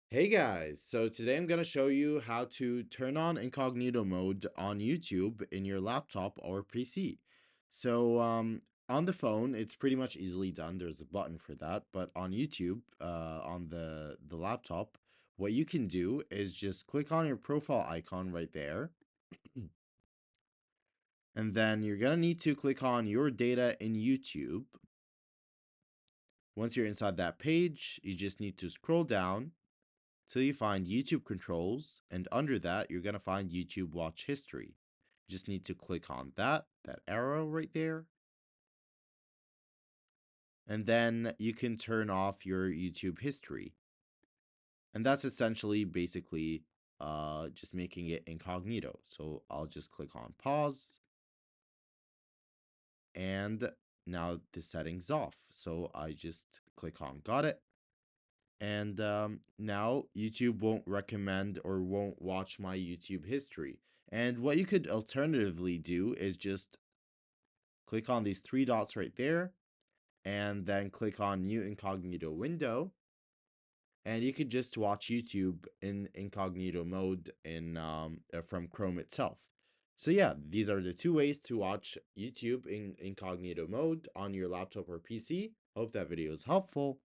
Hey guys, so today I'm going to show you how to turn on incognito mode on YouTube in your laptop or PC. So on the phone, it's pretty much easily done. There's a button for that, but on YouTube, on the laptop, what you can do is just click on your profile icon right there, and then you're going to need to click on your data in YouTube. Once you're inside that page, you just need to scroll down till you find YouTube controls, and under that, you're going to find YouTube watch history. You just need to click on that arrow right there, and then you can turn off your YouTube history. And that's essentially basically just making it incognito. So I'll just click on pause, and now the setting's off. So I just click on got it. And now YouTube won't recommend or won't watch my YouTube history. And what you could alternatively do is just click on these three dots right there and then click on new incognito window. And you could just watch YouTube in incognito mode from Chrome itself. So yeah, these are the two ways to watch YouTube in incognito mode on your laptop or PC. Hope that video is helpful.